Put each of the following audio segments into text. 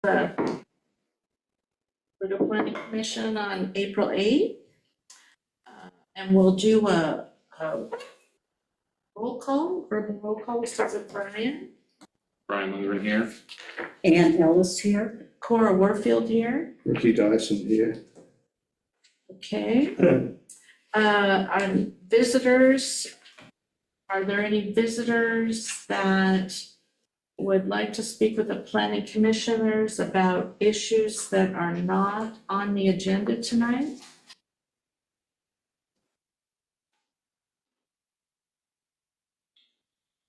the Toledo Planning Commission on April 8th. And we'll do a roll call, verbal roll call. We'll start with Brian. Brian Lundgren here. Ann Ellis here. Cora Warfield here. Ricky Dyson here. Okay. On visitors, are there any visitors that would like to speak with the planning commissioners about issues that are not on the agenda tonight?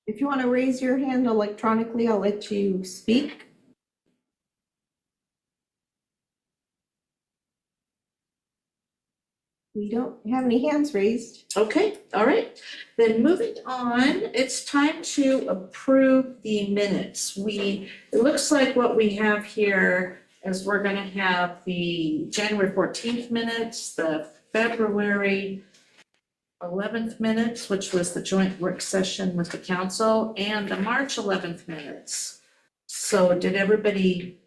If you want to raise your hand electronically, I'll let you speak. We don't have any hands raised. Okay, all right. Then moving on, it's time to approve the minutes. It looks like what we have here is we're gonna have the January 14th minutes, the February 11th minutes, which was the joint work session with the council, and the March 11th minutes. So did everybody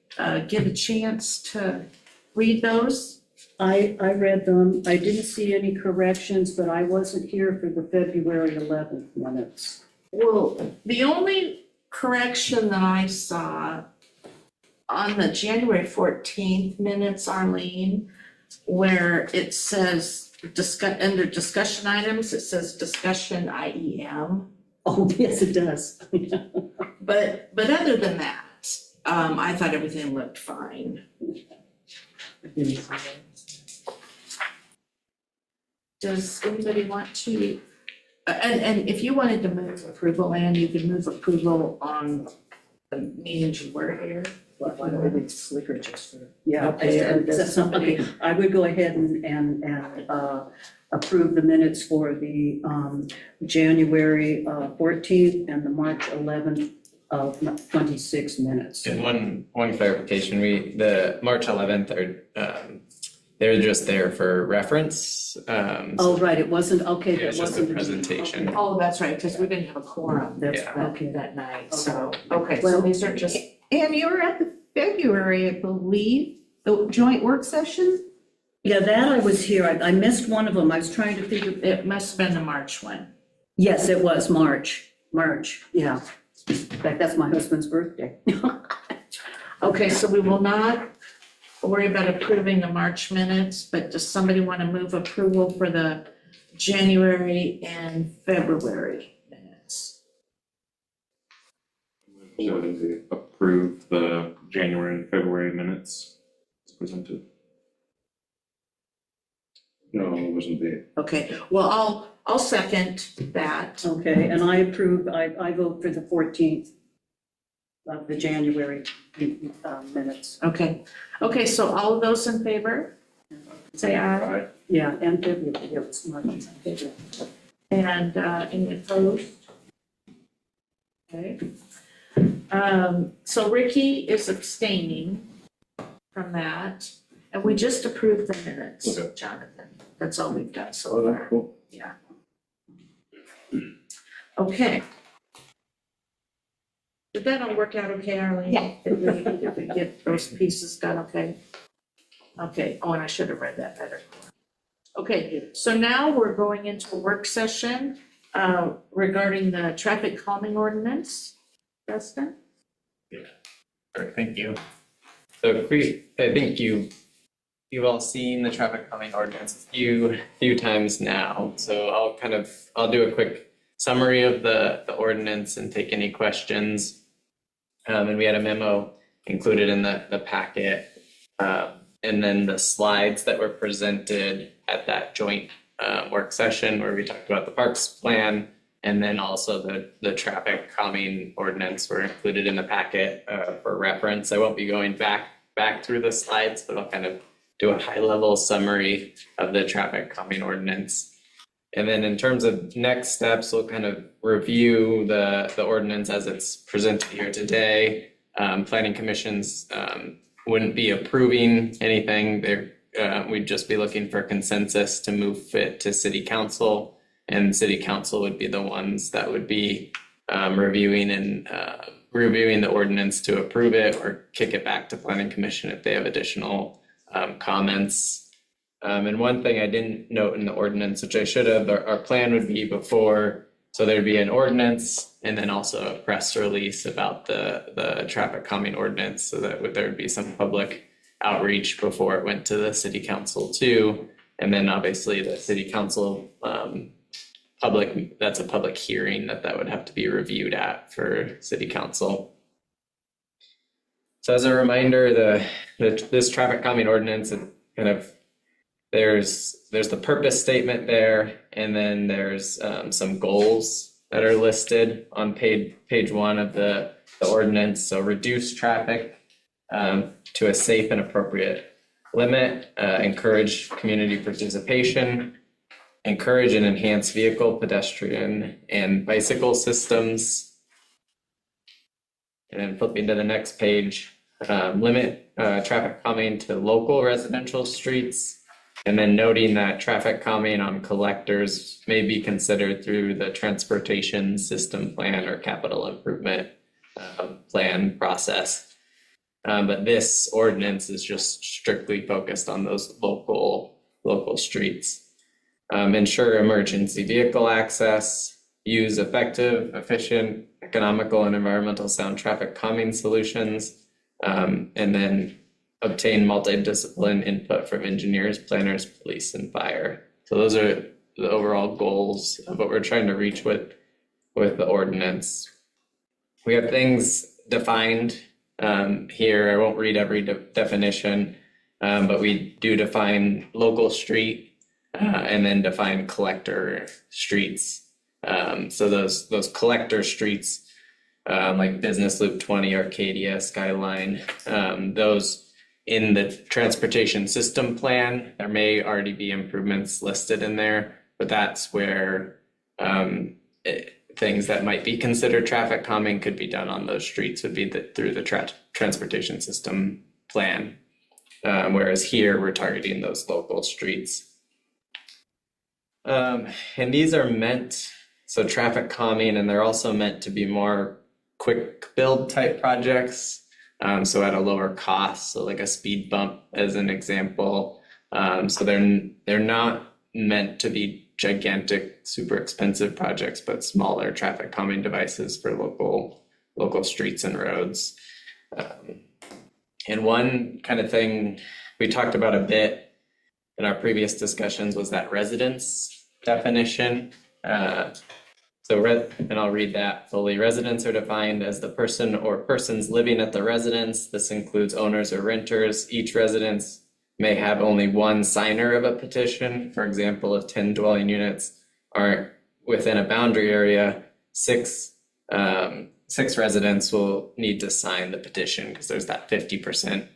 get a chance to read those? I read them. I didn't see any corrections, but I wasn't here for the February 11th minutes. Well, the only correction that I saw on the January 14th minutes, Arlene, where it says under discussion items, it says discussion IEM. Oh, yes, it does. But other than that, I thought everything looked fine. Does anybody want to, and if you wanted to move approval, Ann, you could move approval on the meetings you were here. It's liquor just for. Yeah, Okay, okay. I would go ahead and approve the minutes for the January 14th and the March 11th of 26 minutes. And one clarification, the March 11th are, they're just there for reference. Oh, right, it wasn't, okay, It that was just a wasn't. presentation. Oh, that's right, because we didn't have a quorum That's, Yeah. okay. that night, so, okay, so Well, these are just, And you were at the February, I believe, the joint work session? Yeah, that I was here. I missed one of them. I was trying to figure, it must have been the March one. yes, it was March, yeah. In fact, that's my husband's birthday. Okay, so we will not worry about approving the March minutes, but does somebody want to move approval for the January and February minutes? To approve the January and February minutes as presented. No, I wasn't there. Okay, well, I'll second that. Okay, and I approve, I vote for the 14th of the January minutes. Okay, so all of those in favor, say aye. Aye. Yeah, and February, it was March. And any opposed? Okay. So Ricky is abstaining from that, and we just approved the minutes, Okay. Jonathan. That's all we've done so Oh, that's far. cool. Yeah. Okay. Did that all work out okay, Arlene? Yeah. Did we get those pieces done okay? Okay, oh, and I should have read that better. Okay, so now we're going into a work session regarding the traffic calming ordinance. Dustin? All right, thank you. So I think you've all seen the traffic calming ordinance a few times now. So I'll do a quick summary of the ordinance and take any questions. And we had a memo included in the packet. And then the slides that were presented at that joint work session where we talked about the parks plan, and then also the traffic calming ordinance were included in the packet for reference. I won't be going back through the slides, but I'll kind of do a high level summary of the traffic calming ordinance. And then in terms of next steps, we'll kind of review the ordinance as it's presented here today. Planning commissions wouldn't be approving anything. We'd just be looking for consensus to move it to city council, and city council would be the ones that would be reviewing and reviewing the ordinance to approve it or kick it back to planning commission if they have additional comments. And one thing I didn't note in the ordinance, which I should have, our plan would be before, so there'd be an ordinance and then also a press release about the traffic calming ordinance, so that there'd be some public outreach before it went to the city council too. And then obviously the city council that's a public hearing that would have to be reviewed at for city council. So as a reminder, this traffic calming ordinance is kind of, there's the purpose statement there, and then there's some goals that are listed on page 1 of the ordinance. So reduce traffic to a safe and appropriate limit, encourage community participation, encourage and enhance vehicle, pedestrian, and bicycle systems. And then flipping to the next page, limit traffic calming to local residential streets. And then noting that traffic calming on collectors may be considered through the transportation system plan or capital improvement plan process. But this ordinance is just strictly focused on those local streets. Ensure emergency vehicle access, use effective, efficient, economical, and environmental sound traffic calming solutions, and then obtain multidiscipline input from engineers, planners, police, and fire. So those are the overall goals of what we're trying to reach with the ordinance. We have things defined here. I won't read every definition, but we do define local street and then define collector streets. So those collector streets, like Business Loop 20, Arcadia, Skyline, those in the transportation system plan, there may already be improvements listed in there, but that's where things that might be considered traffic calming could be done on those streets would be through the transportation system plan. Whereas here we're targeting those local streets. And these are meant, so traffic calming, and they're also meant to be more quick build type projects. So at a lower cost, so like a speed bump as an example. So they're not meant to be gigantic, super expensive projects, but smaller traffic calming devices for local streets and roads. And one kind of thing we talked about a bit in our previous discussions was that residence definition. And I'll read that fully. Residents are defined as the person or persons living at the residence. This includes owners or renters. Each residence may have only one signer of a petition. For example, if 10 dwelling units are within a boundary area, six residents will need to sign the petition because there's that 50%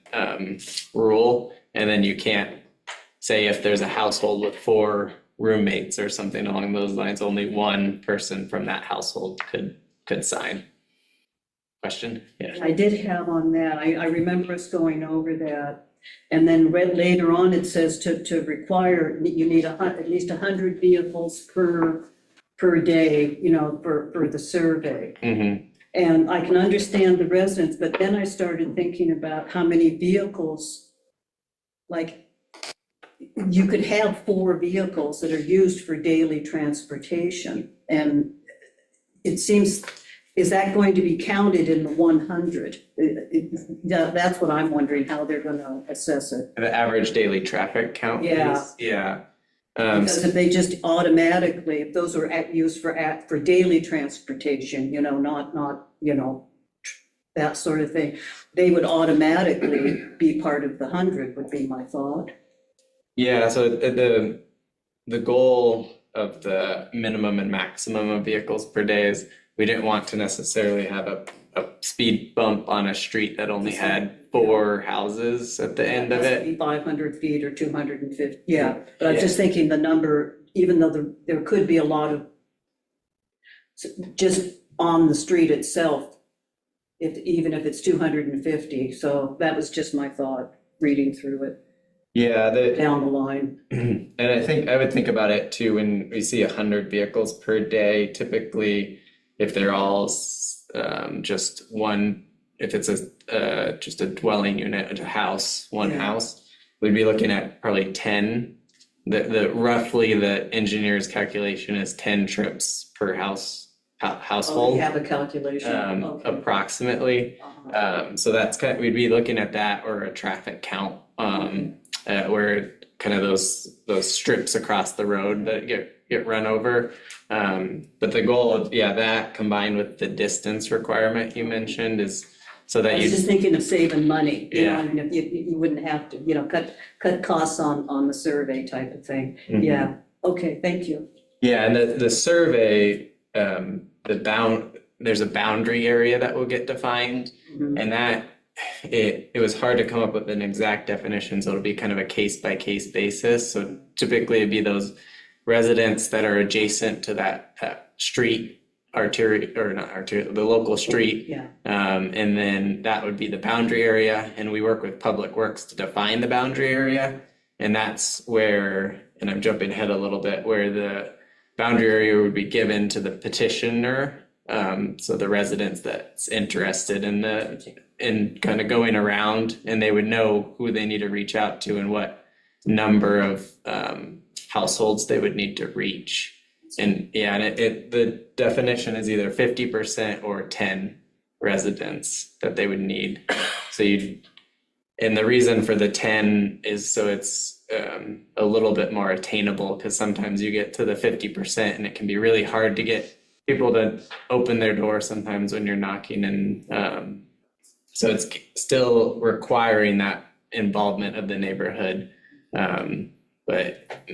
rule. And then you can't say if there's a household with 4 roommates or something along those lines, only one person from that household could sign. Question? Yeah. I did have on that, I remember us going over that. And then read later on, it says to require, you need at least 100 vehicles per day, for the survey. Mm-hmm. And I can understand the residents, but then I started thinking about how many vehicles, like, you could have 4 vehicles that are used for daily transportation. And it seems, is that going to be counted in the 100? That's what I'm wondering, how they're going to assess it. The average daily traffic count? Yeah. Yeah. Because if they just automatically, if those are used for daily transportation, not that sort of thing, they would automatically be part of the 100 would be my thought. Yeah, so the goal of the minimum and maximum of vehicles per day is we didn't want to necessarily have a speed bump on a street that only had 4 houses at the end of it. 500 feet or 250, yeah. But I'm just thinking the number, even though there could be a lot of, just on the street itself, even if it's 250. So that was just my thought, reading through it. Yeah, down the line. And I would think about it too, when we see 100 vehicles per day, typically if they're all just one, if it's just a dwelling unit, a house, one Yeah. house, we'd be looking at probably 10. Roughly the engineer's calculation is 10 trips per Oh, household, you have a calculation, okay. approximately. Uh-huh. So that's we'd be looking at that or a traffic count, where kind of those strips across the road that get run over. But the goal of, that combined with the distance requirement you mentioned is so I that was you, just thinking of saving money, you know, Yeah. I mean, if you wouldn't have to, you know, cut costs on the survey type of thing. Mhm. Yeah, okay, thank you. and the survey, there's a boundary area that will get defined. Mhm. And that, it was hard to come up with an exact definition, so it'll be kind of a case by case basis. So typically it'd be those residents that are adjacent to that street, the local street. Yeah, And then that would be the boundary area, and we work with Public Works to define the boundary area. And that's where, and I'm jumping ahead a little bit, where the boundary area would be given to the petitioner. So the residents that's interested in kind of going around, and they would know who they need to reach out to and what number of households they would need to reach. And the definition is either 50% or 10 residents that they would need. So and the reason for the 10 is so it's a little bit more attainable, because sometimes you get to the 50% and it can be really hard to get people to open their door sometimes when you're knocking, and so it's still requiring that involvement of the neighborhood, but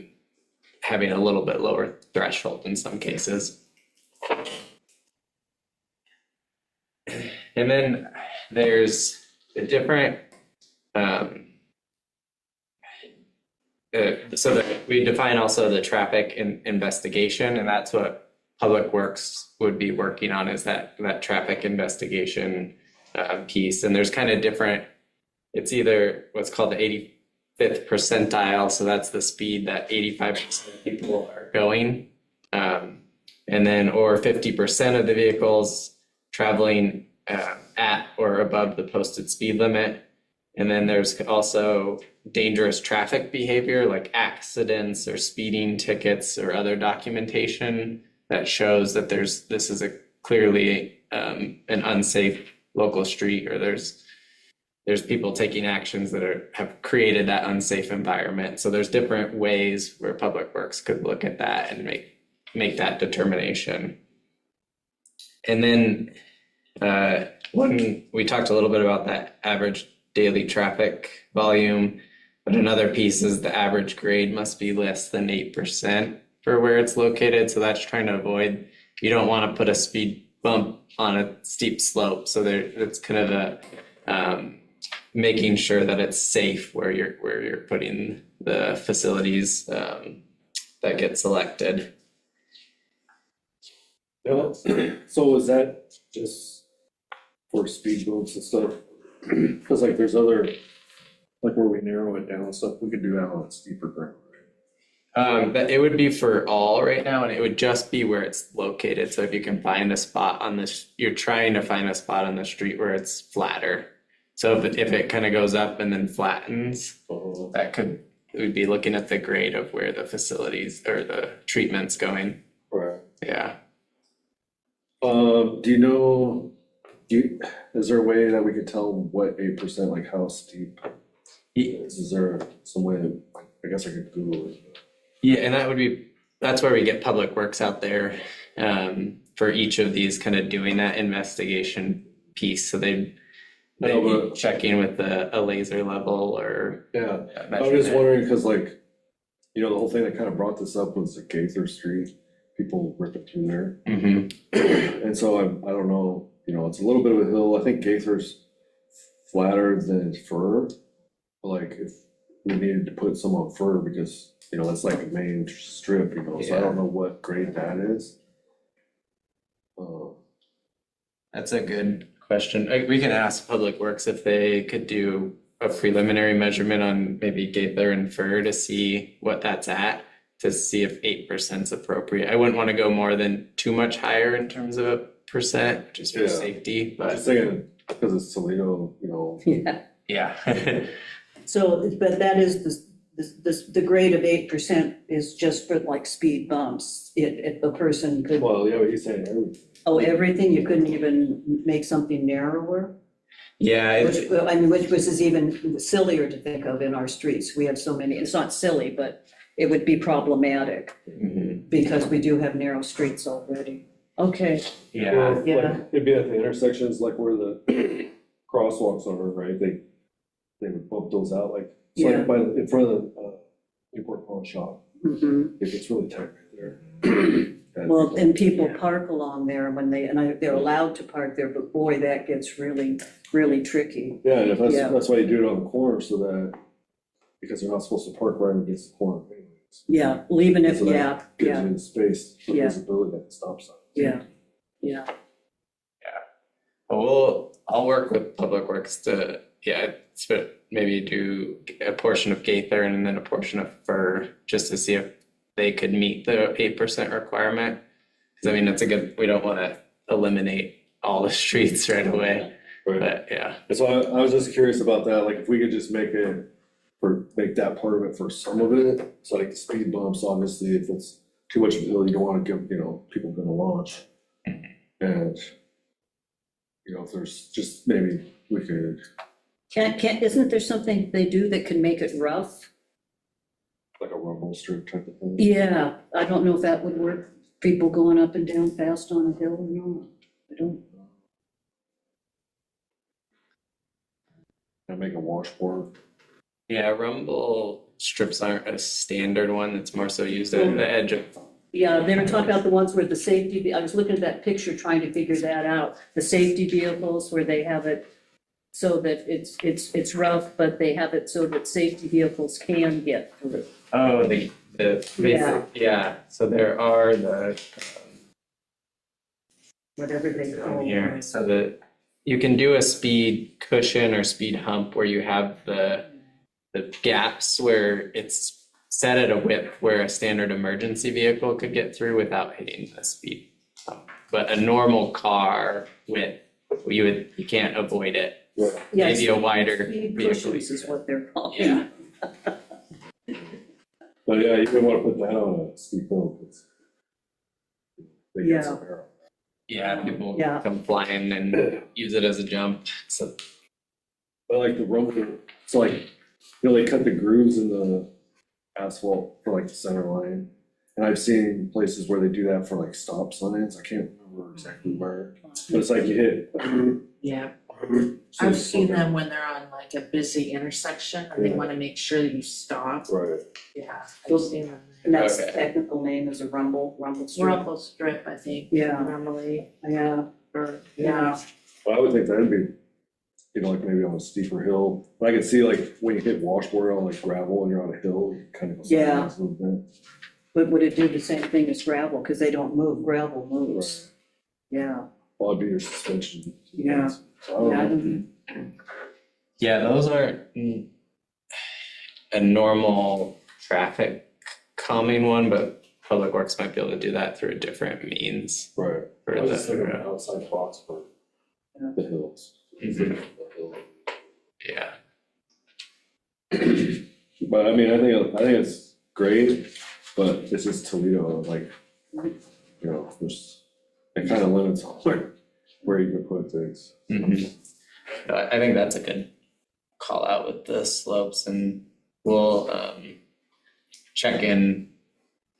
having a little bit lower threshold in some cases. And then there's the different so that we define also the traffic investigation, and that's what Public Works would be working on, is that traffic investigation piece. And there's kind of different, it's either what's called the 85th percentile, so that's the speed that 85% of people are going, and then or 50% of the vehicles traveling at or above the posted speed limit. And then there's also dangerous traffic behavior like accidents or speeding tickets or other documentation that shows that this is a clearly an unsafe local street, or there's people taking actions that have created that unsafe environment. So there's different ways where Public Works could look at that and make that determination. And then when we talked a little bit about that average daily traffic volume, but another piece is the average grade must be less than 8% for where it's located. So that's trying to avoid, you don't want to put a speed bump on a steep slope. So it's kind of a making sure that it's safe where you're putting the facilities that get selected. Yeah, so is that just for speed bumps and stuff? Cause like there's other, like where we narrow it down and stuff, we could do that on a steeper ground, right? But it would be for all right now, and it would just be where it's located. So if you can find a spot on this, you're trying to find a spot on the street where it's flatter. So if it kind of goes up and then flattens, we'd be looking at the grade of where the facilities or the treatment's going. Right. Yeah. Do you know, is there a way that we could tell what 8%, like how steep is? Is there some way that, I guess I could Google it. Yeah, and that's where we get Public Works out there for each of these, kind of doing that investigation piece. So they'd be checking with a laser level or Yeah, I was measuring just it. wondering, cause like, the whole thing that kind of brought this up was the Gaither Street, people ripping through there. Mhm. And so I don't know, it's a little bit of a hill. I think Gaither's flatter than Fir. But like if we needed to put some on Fir, because, that's like a main strip, so I don't know what grade that is. That's a good question. We can ask Public Works if they could do a preliminary measurement on maybe Gaither and Fir to see what that's at, to see if 8% is appropriate. I wouldn't want to go more than too much higher in terms of a 8%, just for Yeah. safety, I'm but just saying, because it's Toledo, you know, Yeah. yeah. So, but that is the grade of 8% is just for like speed bumps. If a person could, well, yeah, but he's saying everything. everything, you couldn't even make something narrower? Yeah, Which, well, I mean, which is even sillier to think of in our streets. We have so many, it's not silly, but it would be problematic mhm, because we do have narrow streets already. Okay, yeah, Well, like, Yeah. it'd be at the intersections, like where the crosswalks are, right, they would bump those out, like, it's Yeah. like by, in front of the, import pawn shop, mhm. if it's really tight right there. Well, and people park along there when they're allowed to park there, but boy, that gets really, really tricky. Yeah, and if Yeah. that's why you do it on the corner, so that, because they're not supposed to park right against the corner anyways. Yeah, leaving it, So that yeah, Gives yeah, you the space for Yeah. visibility at the stop sign. yeah, yeah. I'll work with Public Works to, maybe do a portion of Gaither and then a portion of Fur, just to see if they could meet the 8% requirement. Cause I mean, we don't wanna eliminate all the streets right away, Right, but yeah. and so I was just curious about that, like, if we could just make that part of it for some of it, so like the speed bumps, obviously, if it's too much of a hill, you don't wanna give, people gonna launch. And, if there's just, maybe we could, Isn't there something they do that can make it rough? like a rumble strip type of thing. Yeah, I don't know if that would work, people going up and down fast on a hill or not. I don't, And make a washboard. Yeah, rumble strips aren't a standard one, it's more so used at the edge of, yeah, they were talking about the ones where the safety, I was looking at that picture trying to figure that out. The safety vehicles where they have it so that it's rough, but they have it so that safety vehicles can get through. oh, the Yeah. yeah, so there are the, Whatever they call here, it. so that you can do a speed cushion or speed hump where you have the gaps where it's set at a width where a standard emergency vehicle could get through without hitting the speed hump. But a normal car width, you can't avoid it. Yeah. Yes, Maybe a wider speed vehicle. cushions is what they're called. Yeah. But yeah, you didn't wanna put that on a steep hill, because they Yeah. get some arrow. Yeah, people Yeah. come flying and use it as a jump, so. But like the rumble, so like, they cut the grooves in the asphalt for like the center line. And I've seen places where they do that for like stop signs, I can't remember exactly where, but it's like you hit. Yeah, So I've it's seen like- them when they're on like a busy intersection and they Yeah. wanna make sure that you stop. Right, Yeah, I've seen them. And that's the Okay. technical name is a rumble strip. Rumble strip, I think. Yeah. Normally, Yeah, or, yeah. well, I would think that'd be, like maybe on a steeper hill, but I could see like when you hit washboard on like gravel and you're on a hill, you kind of go Yeah. sideways a little bit. but would it do the same thing as gravel, because they don't move, gravel moves? Yeah, Well, it'd be your suspension. Yeah. So I don't know. Yeah, those aren't a normal traffic calming one, but Public Works might be able to do that through a different means Right. for I was just thinking of the, an outside box for Yeah. the hills. Mhm. The hill. yeah. But I mean, I think it's great, but this is Toledo, like, it kind of limits on where you can put things. Mhm. I think that's a good call out with the slopes, and we'll check in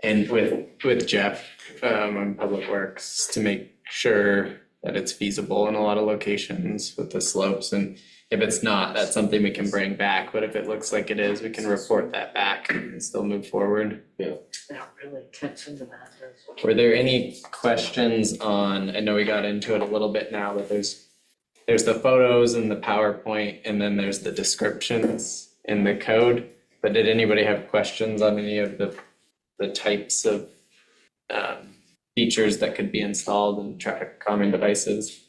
and with Jeff on Public Works to make sure that it's feasible in a lot of locations with the slopes, and if it's not, that's something we can bring back, but if it looks like it is, we can report that back and still move forward. That really cuts into that. Were there any questions on, I know we got into it a little bit now, but there's the photos and the PowerPoint, and then there's the descriptions in the code. But did anybody have questions on any of the types of features that could be installed in traffic calming devices?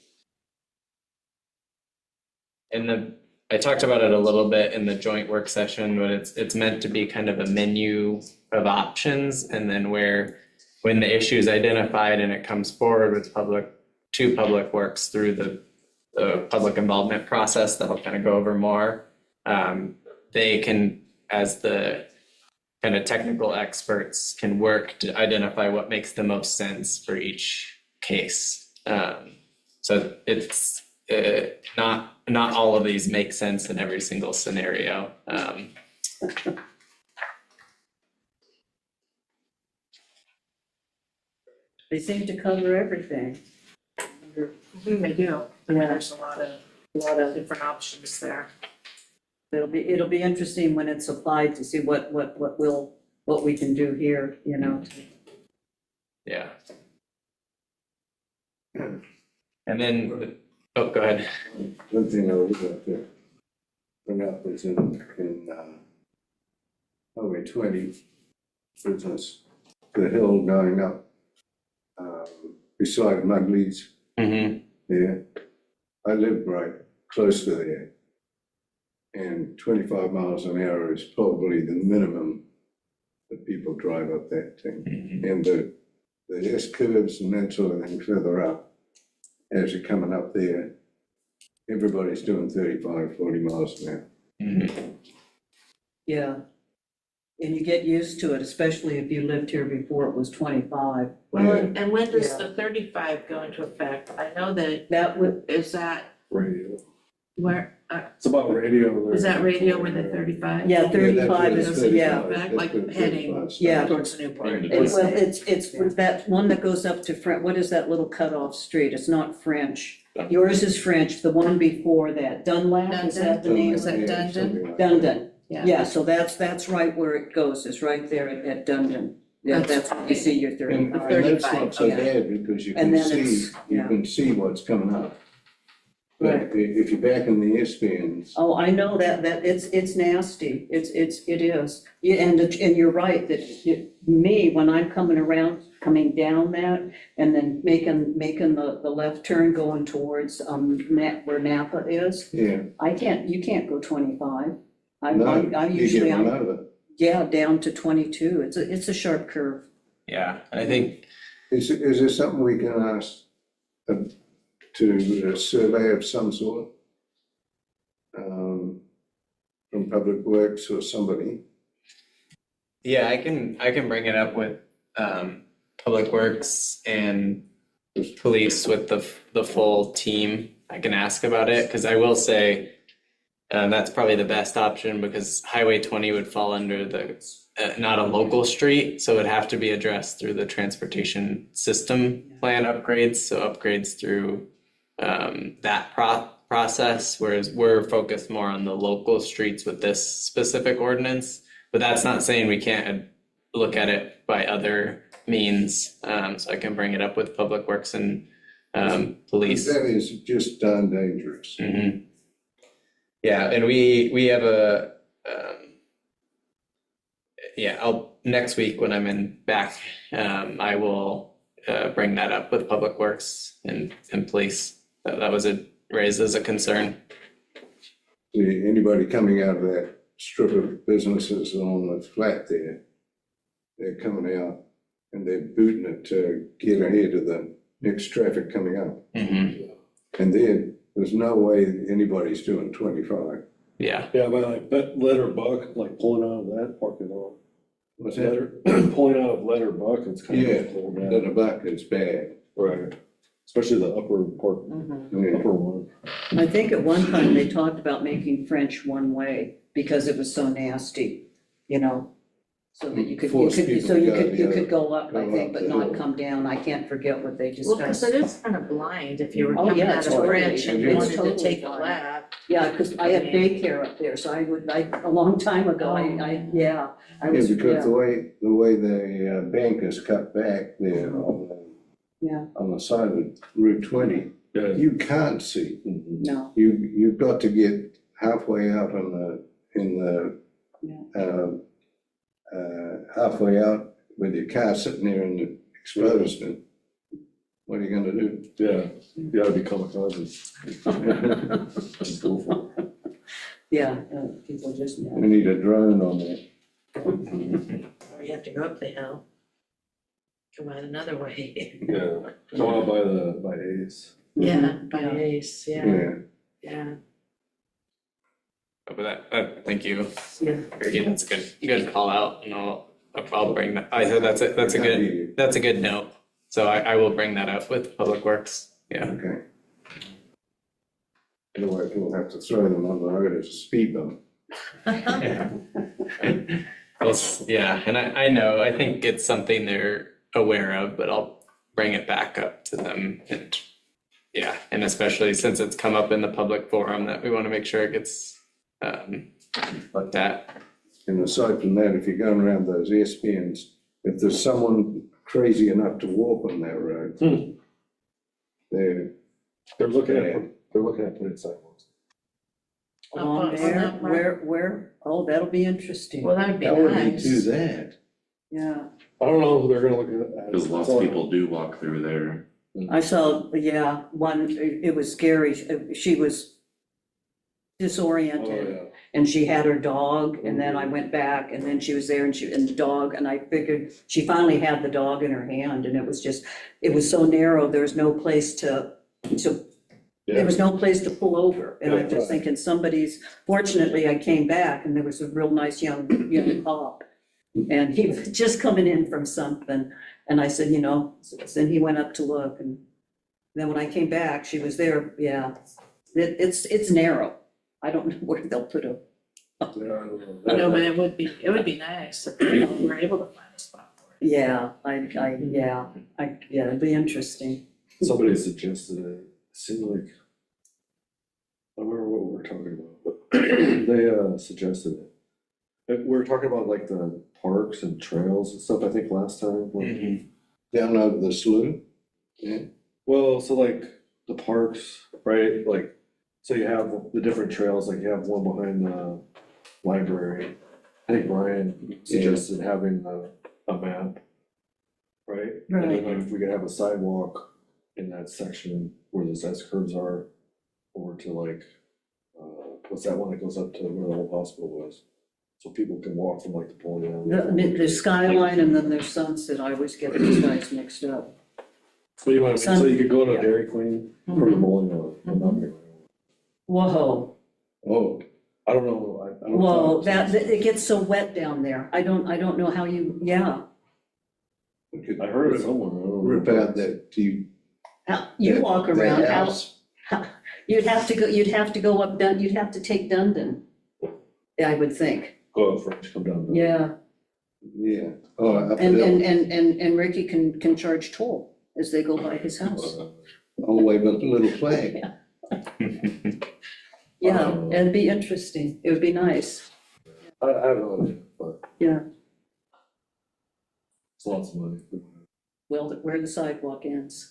I talked about it a little bit in the joint work session, but it's meant to be kind of a menu of options, and then when the issue is identified and it comes forward with Public to Public Works through the public involvement process that I'll kind of go over more. They can, as the kind of technical experts, can work to identify what makes the most sense for each case. So it's not all of these make sense in every single scenario. They seem to cover everything. They do. I mean, there's a lot of different options there. It'll be interesting when it's applied to see what we can do here, you know. Yeah. And then, oh, go ahead. One thing I would like to bring up is in Highway 20, business, the hill going up beside Mugley's Mm-hmm. there. I live right close to there. And 25 miles an hour is probably the minimum that people drive up that thing. And the S curves and that sort of thing further up, as you're coming up there, everybody's doing 35, 40 miles an hour. Mm-hmm. Yeah. And you get used to it, especially if you lived here before it was 25. Well, Yeah. and when does Yeah. the 35 go into effect? I know that, That would, is that Radio. where, It's about radio. is that radio with the 35? yeah, that's 35 what is, it's yeah. 35. Back, like That's what heading. 35 starts. Yeah. Towards Newport. Well, it's that one that goes up to what is that little cutoff street? It's not French. Yours is French, the one before that, Dunlap, is that the name? Is that Yeah, Dundon? something like that. Dundon. Yeah, so that's right where it goes, is right there at Dundon. Yeah, that's when you see your And 35. and that's not so yeah. bad because you And can then see, it's- you yeah. can see what's coming up. But Right. if you're back in the S-bands, Oh, I know that it's nasty, it is. Yeah, and you're right, that me, when I'm coming down that, and then making the left turn going towards, where Napa is, yeah, you can't go 25. I no, you usually, get run over. yeah, down to 22, it's a sharp curve. Yeah, and I think, Is there something we can ask to a survey of some sort? From Public Works or somebody? yeah, I can bring it up with Public Works and police with the full team. I can ask about it, because I will say that's probably the best option, because Highway 20 would fall under the not a local street, so it'd have to be addressed through the transportation system plan upgrades, so upgrades through that process, whereas we're focused more on the local streets with this specific ordinance. But that's not saying we can't look at it by other means, so I can bring it up with Public Works and police. That is just darn dangerous. Mhm. Yeah, and we have a, next week when I'm back, I will bring that up with Public Works and police. That was raised as a concern. See, anybody coming out of that strip of businesses on the flat there, they're coming out and they're booting it to get ahead of the next traffic coming up. Mhm. And there's no way anybody's doing 25. Yeah, Yeah, but like that letter buck, like pulling out of that parking lot. What's that? Pulling out of letter buck, it's kind Yeah, of pulled the down. back is bad. Right, especially the upper part, Yeah. upper one. I think at one time they talked about making French one way because it was so nasty, you know? So that you could, Force people to go the you other- could go up, I go think, up but the not hill. come down. I can't forget what they Well, because discussed. it is kind of blind if you were Oh, coming yeah, out of totally. French and you It's wanted to totally take a blind. lap. Yeah, because I had daycare up there, so a long time ago, I was, Yeah, because the way the bank is cut back there yeah, on the side of Route 20, Yeah. you can't see. no, You've got to get halfway out halfway out with your car sitting there and exposed, and what are you gonna do? Yeah, you gotta be kamikaze. Just go for it. yeah, people just, yeah. We need a drone on that. Or you have to go up the hill. come out another way. Yeah, come out by Ace. Yeah, by Yeah. Ace, yeah, Yeah, yeah. But thank you. Yeah. Ricky, that's a good call out, and I'll bring that, that's a good note. So I will bring that up with Public Works, yeah. okay. Otherwise, we'll have to throw them on the road as a speed bump. Yeah, and I know, I think it's something they're aware of, but I'll bring it back up to them and, yeah, and especially since it's come up in the public forum, that we want to make sure it gets looked at. And aside from that, if you're going around those S-bends, if there's someone crazy enough to walk on that road, they're, They're looking at putting sidewalks. Along on there, that part? where, oh, that'll be interesting. Well, that'd be that would be nice. too bad. Yeah, I don't know who they're gonna look at. Because lots of people do walk through there. I saw, yeah, one, it was scary. She was disoriented. Oh, yeah. And she had her dog, and then I went back, and then she was there, and the dog, and I figured, she finally had the dog in her hand, and it was so narrow, there was no place there was no place to pull over, and I'm just thinking fortunately, I came back, and there was a real nice young cop, and he was just coming in from something, and I said, then he went up to look, and then when I came back, she was there, yeah, it's narrow. I don't know where they'll put a. No, but it would be nice if we were able to find a spot for it. Yeah, it'd be interesting. Somebody suggested it, it seemed like, I don't remember what we were talking about, but they suggested it. We were talking about like the parks and trails and stuff, I think last time. Down over the slough, yeah. Well, so like the parks, right, like, so you have the different trails, like you have one behind the library. I think Brian suggested having a map, right? And then like, if we could have a sidewalk in that section where the S curves are, over to like, what's that one that goes up to where the old hospital was? So people can walk from like the pole down. There's Skyline and then there's Sunset, I always get these guys mixed up. So you want to, so you could go to Yeah. Dairy Queen or the bowling alley. I'm not gonna- Whoa, Oh, I don't know, I don't. whoa, it gets so wet down there, I don't know how yeah. we could I heard it somewhere. I don't know. rip out that, You that- walk that around, house. you'd have to go up, you'd have to take Dundon, I would think, Go up first, come down. yeah. Yeah, oh, up And, the hill, and Ricky can charge toll as they go by his house. all the way but the little flag. Yeah, it'd be interesting, it would be nice, I have no idea, but yeah, it's lots of money. well, where the sidewalk ends.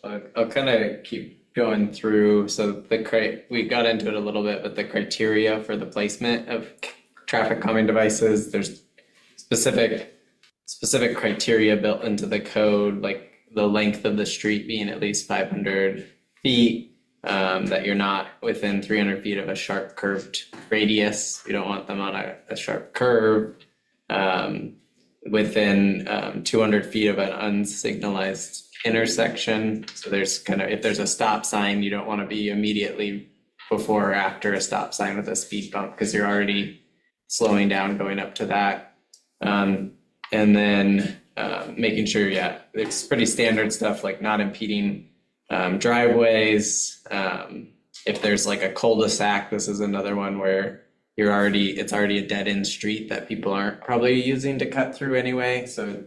I'll kind of keep going through, so we got into it a little bit, but the criteria for the placement of traffic calming devices, there's specific criteria built into the code, like the length of the street being at least 500 feet, that you're not within 300 feet of a sharp curved radius, you don't want them on a sharp curve, within 200 feet of an unsignalized intersection. So there's if there's a stop sign, you don't want to be immediately before or after a stop sign with a speed bump because you're already slowing down going up to that. And then making sure, it's pretty standard stuff like not impeding driveways. If there's like a cul-de-sac, this is another one where it's already a dead end street that people aren't probably using to cut through anyway. So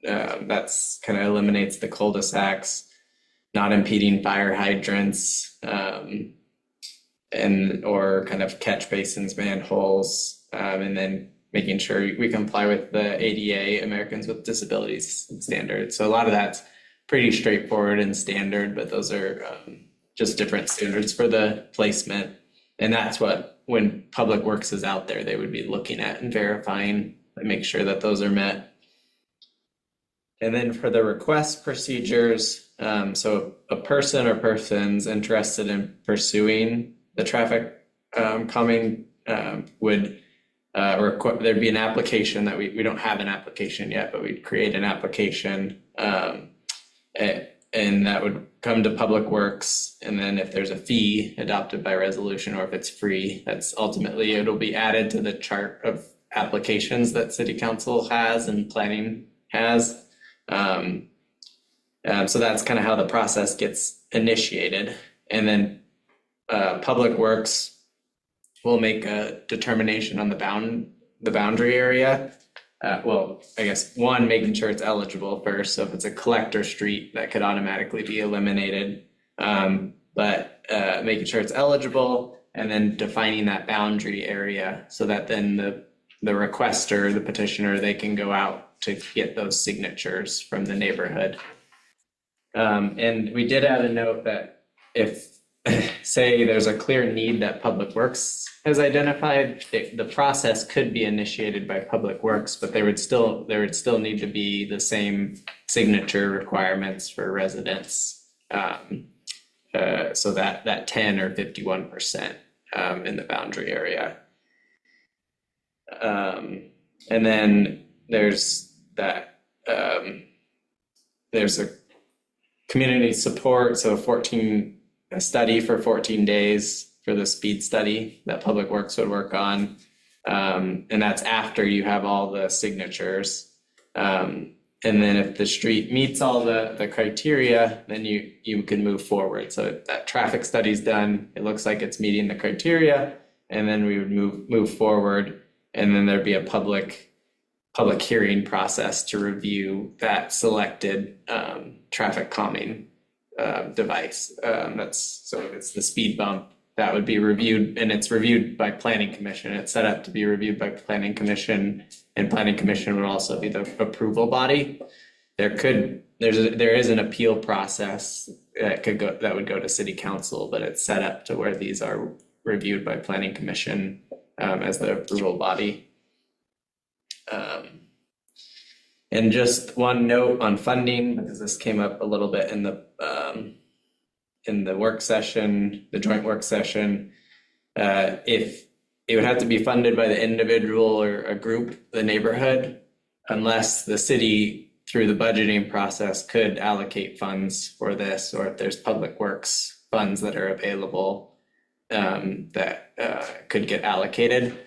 that's kind of eliminates the cul-de-sacs, not impeding fire hydrants, and or kind of catch basins, manholes, and then making sure we comply with the ADA, Americans with Disabilities standards. So a lot of that's pretty straightforward and standard, but those are just different standards for the placement. And that's what, when Public Works is out there, they would be looking at and verifying and make sure that those are met. And then for the request procedures, so a person or persons interested in pursuing the traffic calming would there'd be an application that we don't have an application yet, but we'd create an application. And that would come to Public Works, and then if there's a fee adopted by resolution, or if it's free, that's ultimately, it'll be added to the chart of applications that City Council has and planning has. So that's kind of how the process gets initiated. And then Public Works will make a determination on the boundary area. Well, I guess one, making sure it's eligible first. So if it's a collector street, that could automatically be eliminated. But making sure it's eligible, and then defining that boundary area so that then the requester, the petitioner, they can go out to get those signatures from the neighborhood. And we did add a note that if, say, there's a clear need that Public Works has identified, the process could be initiated by Public Works, but there would still need to be the same signature requirements for residents. So that 10 or 51% in the boundary area. And then there's that, there's a community support, so a study for 14 days for the speed study that Public Works would work on. And that's after you have all the signatures. And then if the street meets all the criteria, then you can move forward. So that traffic study's done, it looks like it's meeting the criteria, and then we would move forward, and then there'd be a public hearing process to review that selected traffic calming device. So it's the speed bump that would be reviewed, and it's reviewed by Planning Commission. It's set up to be reviewed by Planning Commission, and Planning Commission would also be the approval body. There is an appeal process that would go to City Council, but it's set up to where these are reviewed by Planning Commission as the approval body. And just one note on funding, because this came up a little bit in the work session, the joint work session. If it would have to be funded by the individual or a group, the neighborhood, unless the city through the budgeting process could allocate funds for this, or if there's Public Works funds that are available that could get allocated.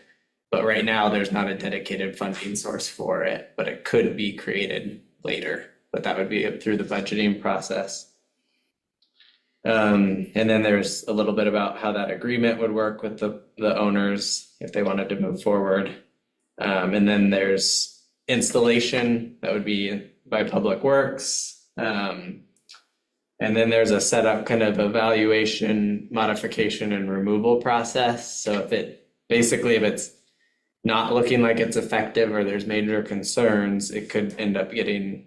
But right now, there's not a dedicated funding source for it, but it could be created later. But that would be through the budgeting process. And then there's a little bit about how that agreement would work with the owners if they wanted to move forward. And then there's installation that would be by Public Works. And then there's a setup kind of evaluation, modification, and removal process. So if it's not looking like it's effective, or there's major concerns, it could end up getting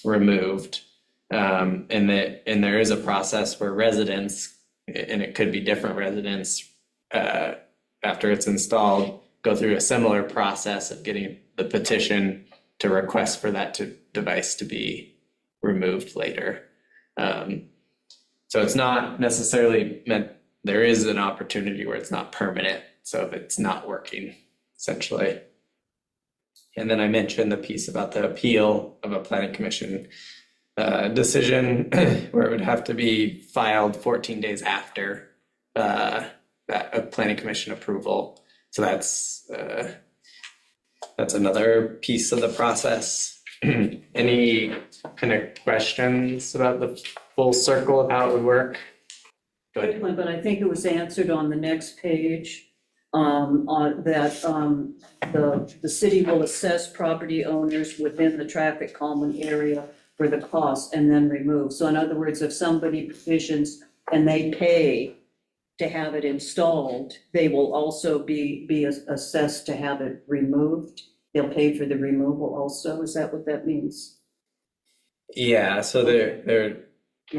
removed. And there is a process where residents, and it could be different residents, after it's installed, go through a similar process of getting the petition to request for that device to be removed later. So it's not necessarily meant, there is an opportunity where it's not permanent. So if it's not working, essentially. And then I mentioned the piece about the appeal of a Planning Commission decision, where it would have to be filed 14 days after that Planning Commission approval. So that's another piece of the process. Any kind of questions about the full circle of how it would work? Go ahead. But I think it was answered on the next page, that the city will assess property owners within the traffic calming area for the cost and then remove. So in other words, if somebody petitions and they pay to have it installed, they will also be assessed to have it removed. They'll pay for the removal also. Is that what that means? Yeah, so there'd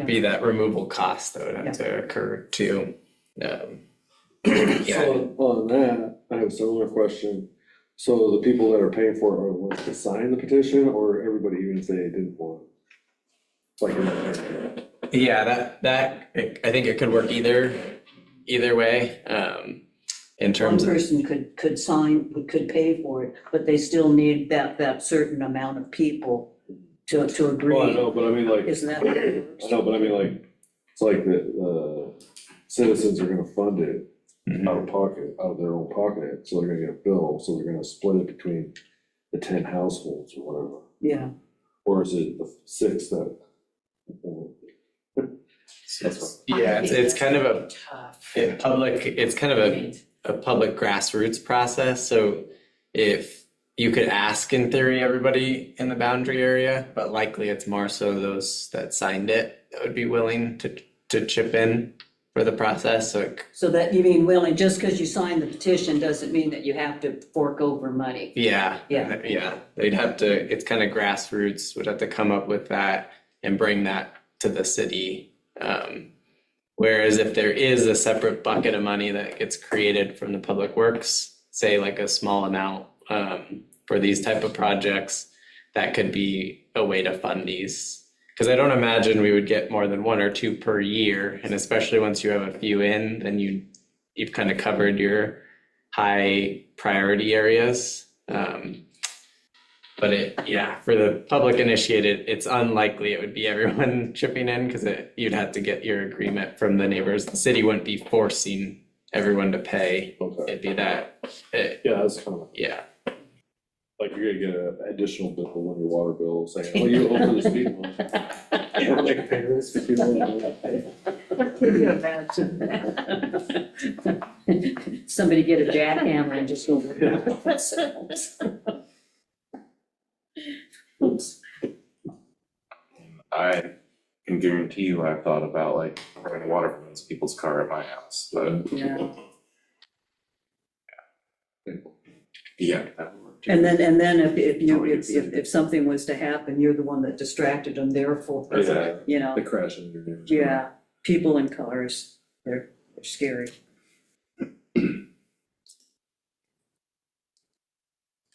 be that removal cost that would have to occur too. Yeah. So on that, I have a similar question. So the people that are paying for it are the ones to sign the petition, or everybody even if they didn't want? Like in that. Yeah, that I think it could work either way. in One terms of, person could pay for it, but they still need that certain amount of people to agree. Well, I know, but I mean, like, Isn't that how it works? I know, but I mean, like, it's like the citizens are gonna fund it out of pocket, out of their own pocket, so they're gonna get a bill, so they're gonna split it between the 10 households or whatever. Yeah, Or is it the 6 that? That's yeah, it's kind of a Tough. it's kind of a public grassroots process, so if you could ask in theory everybody in the boundary area, but likely it's more so those that signed it that would be willing to chip in for the process, so so that you mean willing, just because you signed the petition doesn't mean that you have to fork over money. yeah, Yeah. they'd have to, it's kind of grassroots, would have to come up with that and bring that to the city. Whereas if there is a separate bucket of money that gets created from the public works, say like a small amount for these type of projects, that could be a way to fund these. Because I don't imagine we would get more than 1 or 2 per year, and especially once you have a few in, then you've kind of covered your high priority areas. But for the public initiated, it's unlikely it would be everyone chipping in because you'd have to get your agreement from the neighbors. The city wouldn't be forcing everyone to pay. okay. It'd be that, Yeah, that's kind of, yeah. like, you're gonna get an additional bill on your water bill saying, oh, you're over the speed limit. You wanna make a pay this if you don't wanna pay. Can you imagine that? Somebody get a jackhammer and just go. I can guarantee you I've thought about like running water from those people's car at my house, but Yeah. yeah, that would work too. And then Totally if something was to happen, you're the one that distracted them, therefore, Yeah, you know, they crash into your neighbor's. yeah, people in cars, they're scary.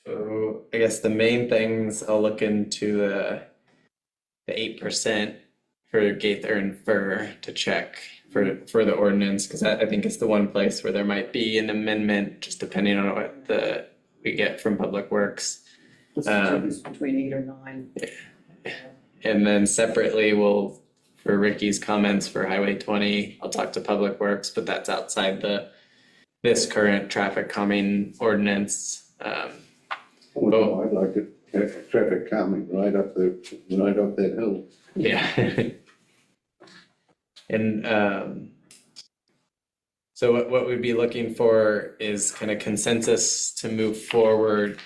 So I guess the main things I'll look into the 8% for Gaither and Fur to check for the ordinance, because I think it's the one place where there might be an amendment, just depending on what we get from Public Works. What's the difference between 8 or 9? And then separately, for Ricky's comments for Highway 20, I'll talk to Public Works, but that's outside this current traffic calming ordinance. Well, I'd like to have traffic calming right up that hill. Yeah. And so what we'd be looking for is kind of consensus to move forward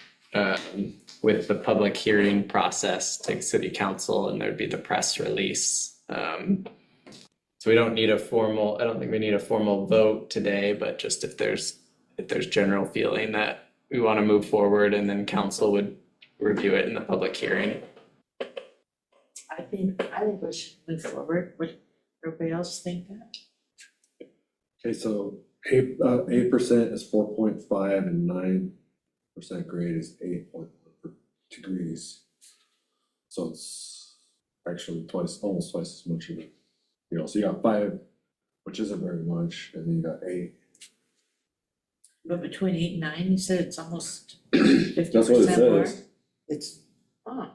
with the public hearing process to city council, and there'd be the press release. So we don't need I don't think we need a formal vote today, but just if there's general feeling that we want to move forward, and then council would review it in the public hearing. I think we should move forward. Would everybody else think that? Okay, so 8% is 4.5 and 9% grade is 8.1 degrees. So it's actually almost twice as much of it. You know, so you got 5, which isn't very much, and then you got 8. But between 8 and 9, you said it's almost 50% That's what it more? says. It's, Oh,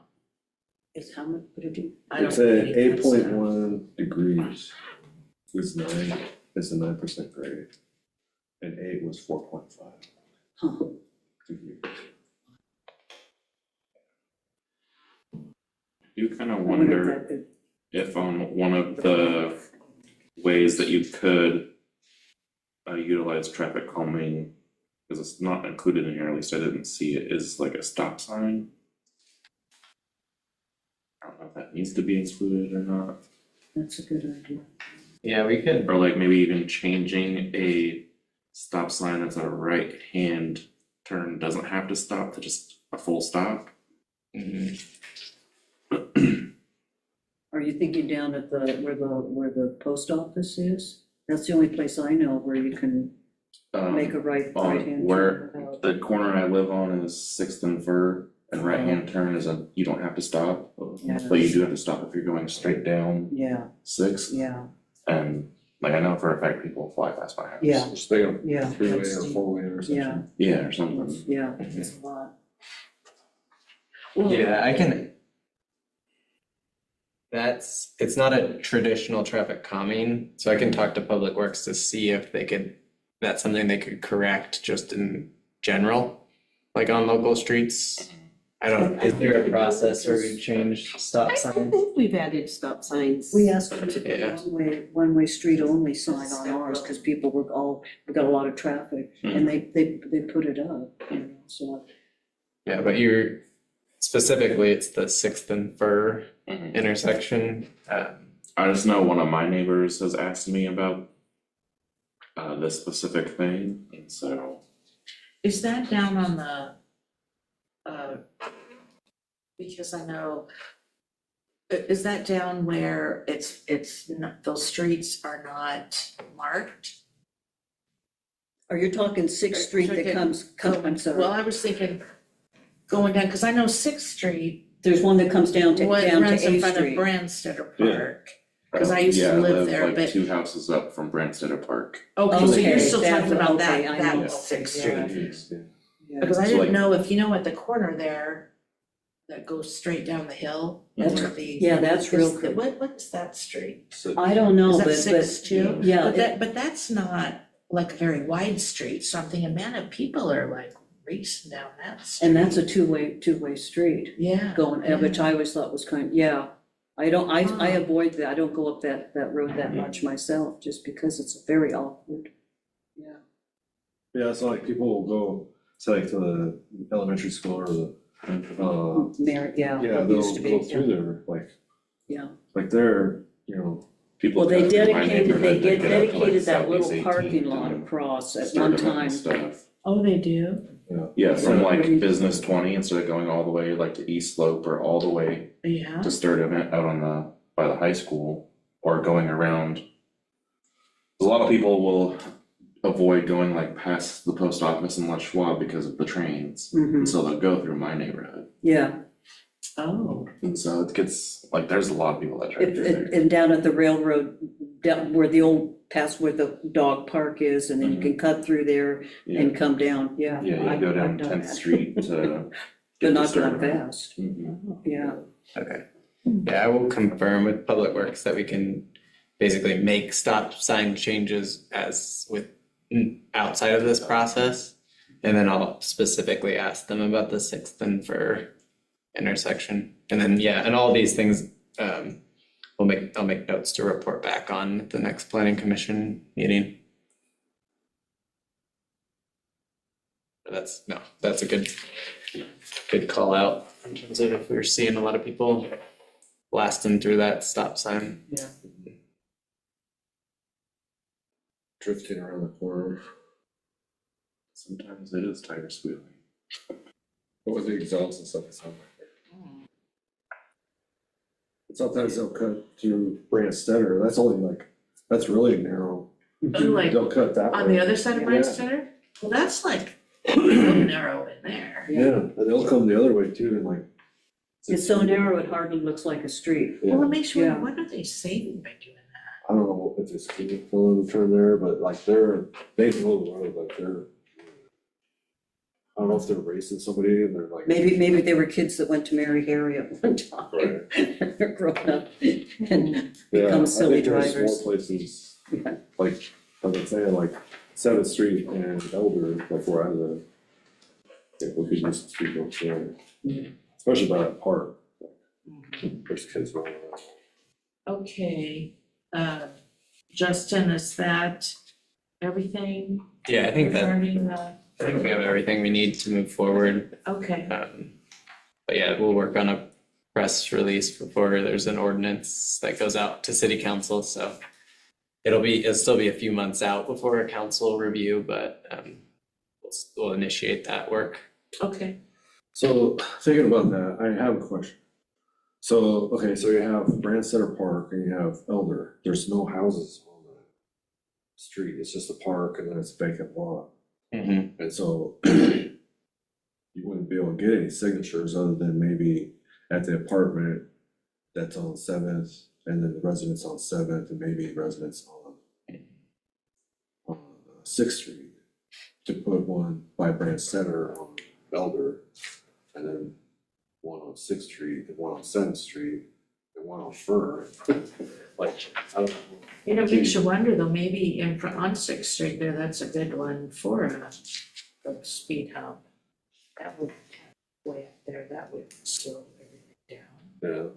it's how much, what did you? I don't It said think that's, 8.1 degrees is the 9% grade. And 8 was 4.5 Huh. degrees. You kind of I wonder if wonder that could- if on one of the ways that you could utilize traffic calming, because it's not included in here, at least I didn't see it, is like a stop sign. I don't know if that needs to be included or not, That's a good idea. Yeah, we could. or like maybe even changing a stop sign that's a right-hand turn doesn't have to stop to just a full stop. Mhm. Are you thinking down at where the post office is? That's the only place I know where you can make a right-hand turn where without. the corner I live on is 6th and Fur, and right-hand turn is you don't have to stop, Yeah. but you do have to stop if you're going straight down Yeah, 6th. yeah, And Like, I know for a fact people fly past my house. Yeah. Just think of Yeah, three-way that's or steep. four-way intersection. Yeah, or something. Yeah, it's a lot. Well, Yeah, I can. It's not a traditional traffic calming, so I can talk to Public Works to see if that's something they could correct just in general, like on local streets. I don't, is there a process where we change stop I signs? think we've added stop signs. We asked them to put Yeah. one-way street only sign on ours, because we got a lot of traffic, and they put it up, you know, so. Yeah, but specifically, it's the Sixth and Fur Mhm. intersection. I just know one of my neighbors has asked me about this specific thing, and so Is that down on the, because I know, is that down where it's not, those streets are not marked? Are you talking Sixth Street that I'm sorry, Well, I was thinking going down, because I know Sixth Street, there's one that comes down to what A runs in front of Street. Branstetter Yeah. Park. Because I used to live there, like but, 2 houses up from Branstetter Park. okay, so you're Okay, still talking about okay, that, I that know. Sixth Yeah. Street. Yeah. Because I So, didn't like- know if, you know, at the corner there, that goes straight down the hill, That's- where the. yeah, that's real is the- What is that street? I don't know, Is but, that Sixth too? yeah, But that's not like a very wide street, so I'm thinking, man, if people are like racing down that street. and that's a two-way street Yeah. going, which I always thought was yeah. I don't, I Ah. avoid that, I don't go up that road that much myself, just because it's very awkward. Yeah. Yeah, so like people will go, say like to the elementary school or the, Yeah, yeah, it they'll used to be, go through there, yeah. like they're, you know, People Well, they cut through my dedicated, neighborhood to get up to, like, dedicated that little Southeast parking 18th lot and across at start one them up time. and stuff. Oh, they do? Yeah, from So- like Business 20, instead of going all the way like to East Slope or all the way Yeah. to Sturdivant out on by the high school, or going around. A lot of people will avoid going like past the post office and Les Schwab because of the trains, Mhm, and so they'll go through my neighborhood. yeah, Oh. And so it gets, like, there's a lot of people that drive through there. and down at the railroad, down where the old, past where the dog park is, and then you can cut through there Yeah, and come down, yeah. yeah, you go down 10th Street to. But get not to that Sturdivant. fast, Mhm. yeah. Okay. Yeah, I will confirm with Public Works that we can basically make stop sign changes outside of this process. And then I'll specifically ask them about the Sixth and Fur intersection. And then, yeah, and all these things, I'll make notes to report back on at the next planning commission meeting. That's a good call out in terms of if we're seeing a lot of people blasting through that stop sign. drifting around the corner. Sometimes it is tire squealing. What was the exhaust and stuff that sound like? And sometimes they'll cut through Branstetter, that's really narrow. Like, They'll cut that way. on the other side of Yeah. Branstetter? Well, that's like real narrow in there. Yeah, and they'll come the other way too, and like. It's so narrow, it hardly looks like a street. Well, Yeah. it makes you wonder, Yeah. what are they saving by doing that? I don't know if it's keeping for the turn there, but like they know the road, like I don't know if they're racing somebody and they're like. Maybe they were kids that went to Mary Harry at one time. Right. They're grown up and Yeah, become I silly think there's drivers. more places, Yeah. like, I've been saying, like Seventh Street and Elder, like where I live. It would be used to speak up there, especially by that park. There's kids running around. Okay, Justin, is that everything Yeah, I think regarding we have everything we need to move forward. okay, But yeah, we'll work on a press release before there's an ordinance that goes out to city council, so it'll still be a few months out before a council review, but we'll initiate that work. okay. So thinking about that, I have a question. So, okay, so you have Branstetter Park and you have Elder, there's no houses on the street, it's just a park and then it's a vacant lot. Mm-hmm. And so you wouldn't be able to get any signatures other than maybe at the apartment that's on Seventh, and then the residents on Seventh, and maybe residents on Sixth Street, to put one by Brand Center on Elder, and then one on Sixth Street, and one on Seventh Street, and one on Fir. Like, I don't know. You know, it makes you wonder though, maybe in front on Sixth Street there, that's a good one for a speed hump. That would, way up there, that would slow everything down.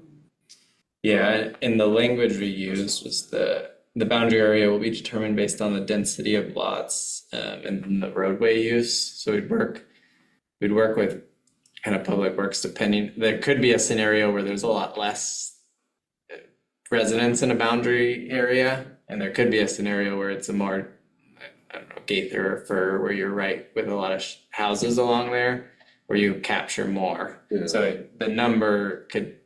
Yeah, Yeah, and the language we used was the boundary area will be determined based on the density of lots, and then the roadway use. So we'd work with kind of public works depending, there could be a scenario where there's a lot less residents in a boundary area, and there could be a scenario where it's a more, I don't know, Gaither or Fir, where you're right with a lot of houses along there, where you capture more. Yeah. So the number could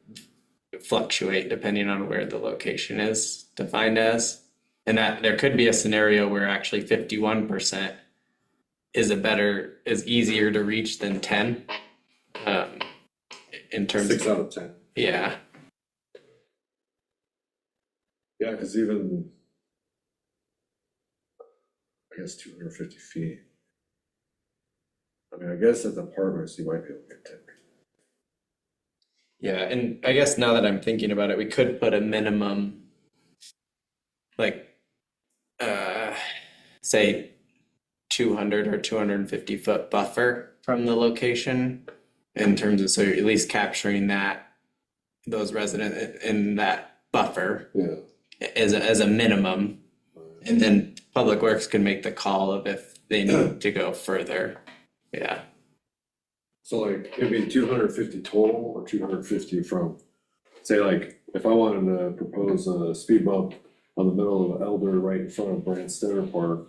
fluctuate depending on where the location is defined as. And that there could be a scenario where actually 51% is easier to reach than 10. In terms 6 of, out of 10. yeah. Yeah, because even, I guess 250 feet. I mean, I guess at the apartments, you might be able to get 10. Yeah, and I guess now that I'm thinking about it, we could put a minimum, like, say 200 or 250 foot buffer from the location in terms of, so you're at least capturing those residents in that buffer Yeah. as a minimum. And then Public Works can make the call of if they need to go further. Yeah. So like, it'd be 250 total or 250 from, say like, if I wanted to propose a speed bump on the middle of Elder right in front of Brand Center Park.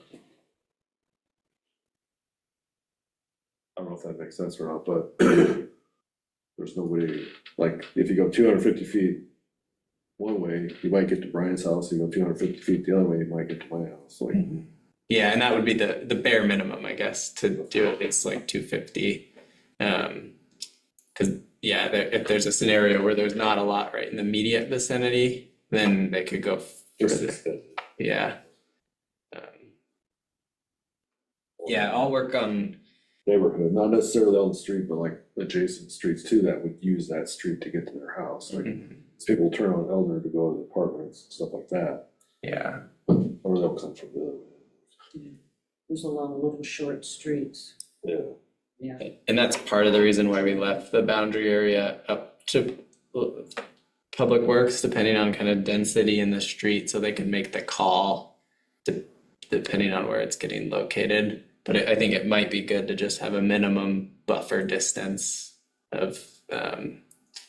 I don't know if that makes sense or not, but there's nobody, like, if you go 250 feet one way, you might get to Brian's house, you go 250 feet the other way, you might get to my house, like. Yeah, and that would be the bare minimum, I guess, to do it. It's like 250. Because yeah, if there's a scenario where there's not a lot right in the immediate vicinity, then they could go further. Yeah. Yeah, I'll work on. Neighborhood, not necessarily on the street, but like adjacent streets too, that would use that street to get to their house, like. People turn on Elder to go to the apartments, stuff like that, Yeah. or they'll come from the other way. There's a lot of little short streets. Yeah. Yeah. And that's part of the reason why we left the boundary area up to Public Works, depending on kind of density in the street, so they can make the call depending on where it's getting located. But I think it might be good to just have a minimum buffer distance of,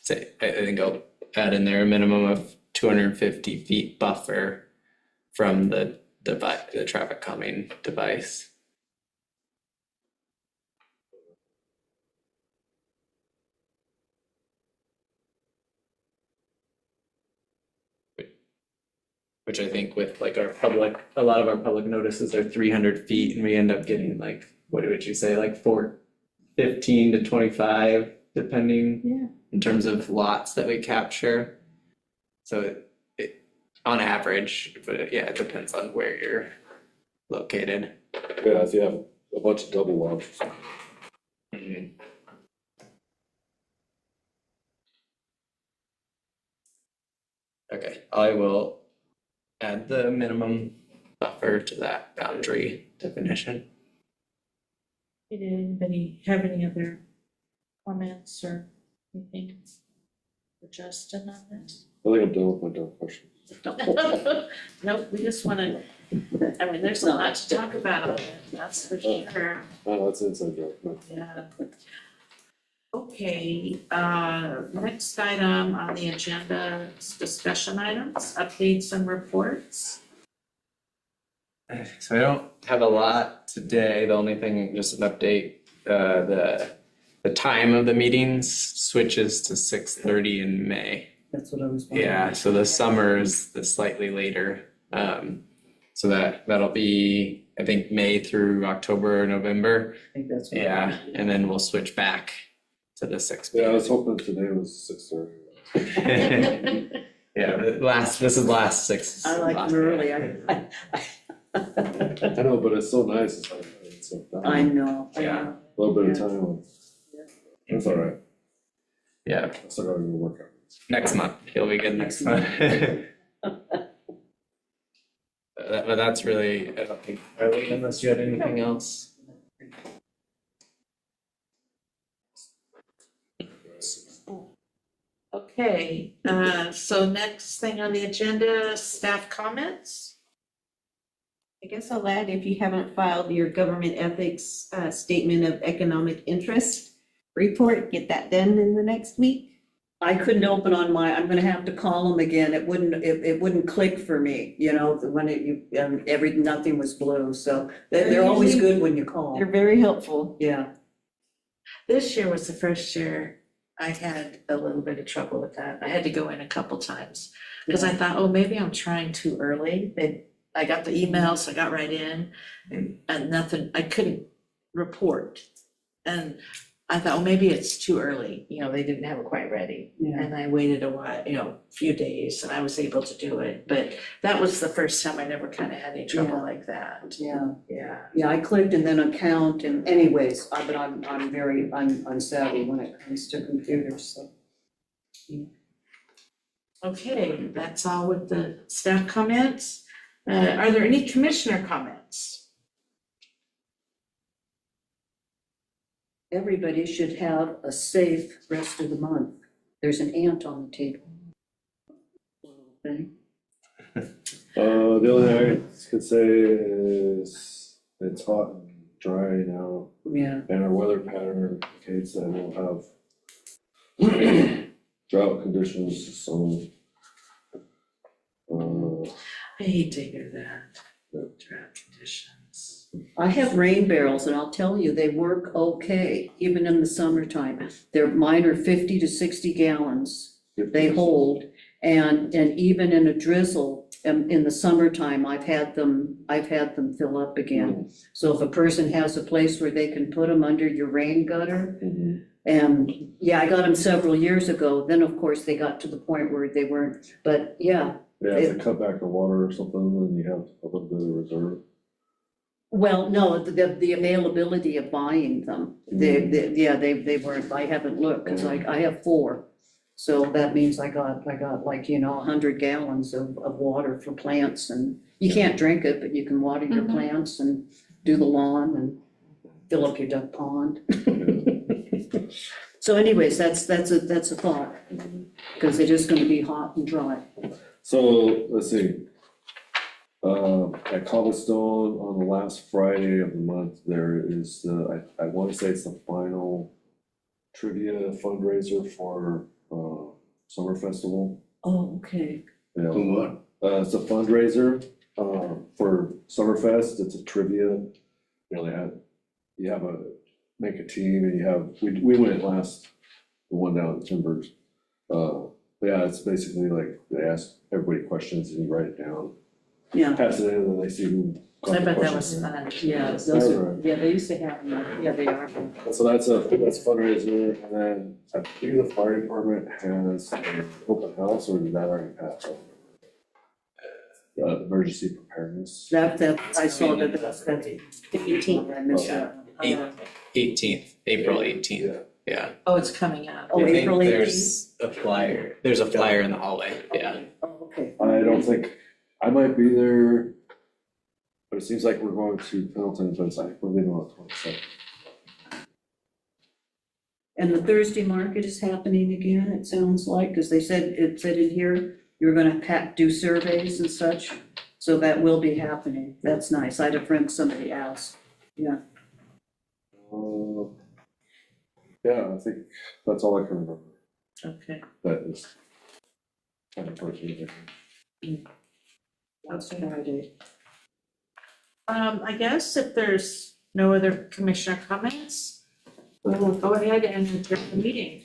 say, I think I'll add in there a minimum of 250 feet buffer from the traffic calming device. Which I think with like a lot of our public notices are 300 feet and we end up getting like, what would you say, like 15 to 25, depending. Yeah. In terms of lots that we capture. So it on average, but yeah, it depends on where you're located. Yeah, if you have a bunch of double lots. Okay, I will add the minimum buffer to that boundary definition. Did anybody have any other comments or anything for Justin on this? I think I'm done with my dumb questions. Nope, we just wanna, I mean, there's a lot to talk about on it, that's for sure, Oh, that's inside joke, but yeah. Okay, next item on the agenda is discussion items, updates and reports. So I don't have a lot today. The only thing, just an update, the time of the meetings switches to 6:30 in May. That's what I was wondering. Yeah, so the summer is the slightly later. So that'll be, I think, May through October or November. I think that's what. Yeah, and then we'll switch back to the 6 yeah, I p.m. was hoping today was 6:30. Yeah, this is last 6. I like them early. I I know, but it's so nice, it's like, it's so done. I know, I Yeah. know. A little bit of time, that's all right, Yeah, I still gotta go work out. next month, he'll be good next month. But that's really, I don't think, Arlene, unless you had anything else. Okay, so next thing on the agenda, staff comments. I guess I'll add, if you haven't filed your government ethics statement of economic interest report, get that done in the next week. I couldn't open on my, I'm gonna have to call them again, it wouldn't click for me, you know, when nothing was blue, so they're always good when you call. They're very helpful. Yeah, This year was the first year I had a little bit of trouble with that. I had to go in a couple times. Because I thought, oh, maybe I'm trying too early. I got the emails, I got right in and nothing, I couldn't report. And I thought, oh, maybe it's too early, they didn't have it quite ready. yeah. And I waited a while, a few days and I was able to do it. But that was the first time I never kind of had any trouble Yeah. like that. Yeah, Yeah. yeah, I clicked and then account and anyways, but I'm very unsavvy when it comes to computers, so. Okay, that's all with the staff comments. Are there any commissioner comments? Everybody should have a safe rest of the month. There's an ant on the table. Okay. The only thing I could say is it's hot and dry now, Yeah, and our weather pattern indicates that we'll have drought conditions, so. I hate to hear that. Drought conditions. I have rain barrels and I'll tell you, they work okay, even in the summertime. Mine are 50 to 60 gallons. They hold, and even in a drizzle, in the summertime, I've had them fill up again. So if a person has a place where they can put them under your rain gutter, Mhm. and yeah, I got them several years ago, then of course they got to the point where they weren't, but yeah. Yeah, if they cut back the water or something, then you have a little bit of reserve. Well, no, the availability of buying them, they weren't, I haven't looked, because I have 4. So that means I got like, 100 gallons of water for plants, and you can't drink it, but you can water your Mhm. plants and do the lawn and fill up your duck pond. So anyways, that's a thought, because it is gonna be hot and dry. So, let's see. At Cobblestone on the last Friday of the month, there is, I wanna say it's the final trivia fundraiser for, Summer Festival. Oh, okay. Yeah. Who what? It's a fundraiser, for Summerfest, it's a trivia. Make a team and we went last, the one down at Timbers. But yeah, it's basically like, they ask everybody questions and you write it down, Yeah, pass it in, and then they see who got I the bet that was questions. fun. yeah, those That's are, right. yeah, they used to have them, yeah, they are. So that's fundraiser, and then I think the fire department has an open house, or did that already pass? Emergency preparedness. That, I saw that's the 18th, I missed that. Uh, 18th, April 18th, yeah. Oh, it's coming up. Oh, I think April 18th? there's a flyer in the hallway, yeah. Oh, okay. I don't think, I might be there, but it seems like we're going to Pendleton, but it's like, we're leaving on the 22nd. And the Thursday market is happening again, it sounds like, because it said in here, you're gonna do surveys and such, so that will be happening. That's nice. I had a friend, somebody asked. Yeah, Yeah, I think that's all I can remember, Okay. that is kind of personal. that's Friday. I guess if there's no other commissioner comments, we'll go ahead and adjourn the meeting.